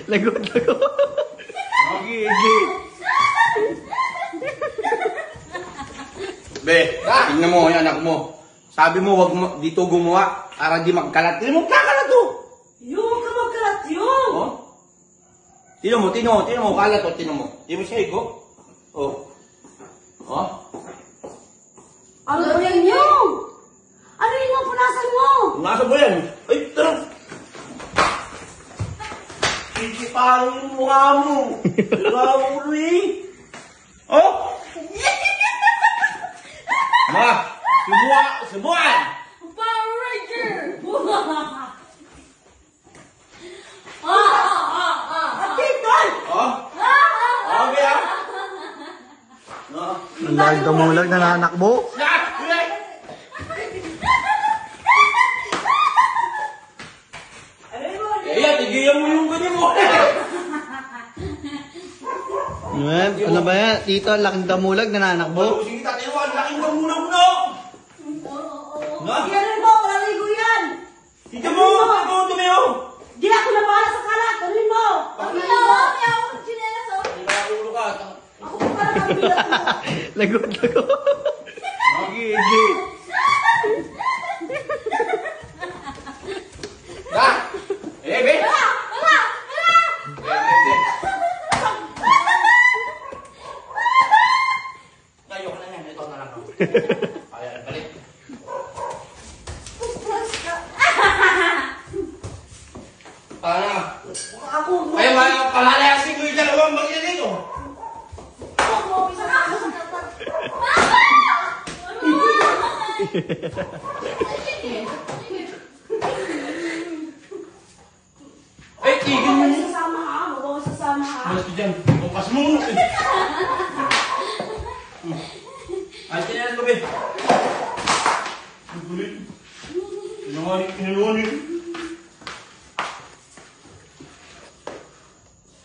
Lagot. Gigi. Be, tingnan mo yung anak mo. Sabi mo, wag mo dito gumawa para di magkalat. Hindi mo kakalat to. Yung ka magkalat yun. Oh? Tino mo, kalat o, tino mo. Di mo siya iko? Oh. Oh? Ano yan yun? Ano yun ang punasan mo? Nasa mo yan? Ay, tara! Sisipahan yung mukha mo. Ulo eh. Oh? Ma! Subuan! Power Ranger! Atiton! Oh? Okay ah? No? Ang laking tumulag na nanakbo. Kaya, tigilan mo yung ganyan mo. Ano ba yan? Tito, ang laking tumulag na nanakbo. Sige, tatay mo, ang laking mamulang mo. Yan mo, malaligo yan! Tika mo, tumiyo. Di ako na bahala sa kalat, tuloy mo! Ako ako ng chinelas oh! Ulo ka. Ako pa pala kabilang mo! Lagot. Gigi. Da! Be! Ngayon ka na yan, ito na lang ako. Ayan, balik. Paano? Ako mo! Ay, pahalayasin ko yung dalawang bagay dito. Ako, isa ka ako sa katat! Ay, tigil mo niya. Sasama ha, huwag sasama ha. Malas ko dyan. Bukas mo. Ay, tinalas ko, be. Ang gulit. Pinanganik.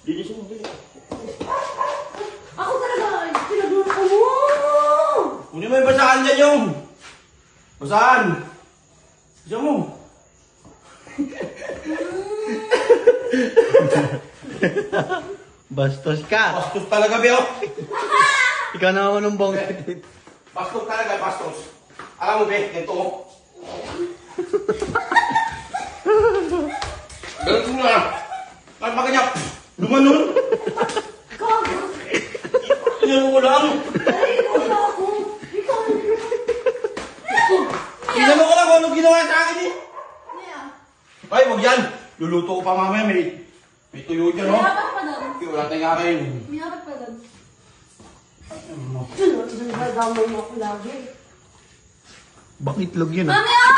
Dito siya mo, be. Ako talaga, pinagluloko mo! Kunin mo yung basahan dyan yung. Basahan. Diyan mo. Bastos ka. Bastos talaga, be, oh. Ikaw naman ng bong. Bastos talaga, bastos. Alam mo, be, ganito mo. Ganito mo na. Bakit ba kanya? Lumanon? Gago! Tinanong ko lang. Ay, wala ako! Ikaw! Tinanong ko lang kung anong ginawa sa akin, eh. Maya, Ay, wag yan. Luluto ko pa mamaya. May tuyo dyan, may oh. apat pa doon. Wala tayong akin. May apat pa doon. Nagdamay mo ako lagi. Bakit itlog yun ah? Mami ah!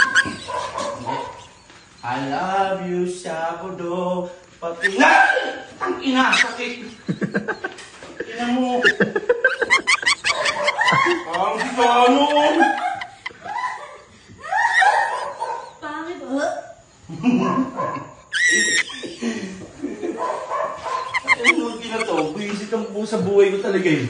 I love you, Sabado. Pati na! Ang ina, sakit. Ina mo. Ang sigano. Pangit oh. Ano na to? Buisit ang buo sa buhay ko talaga eh.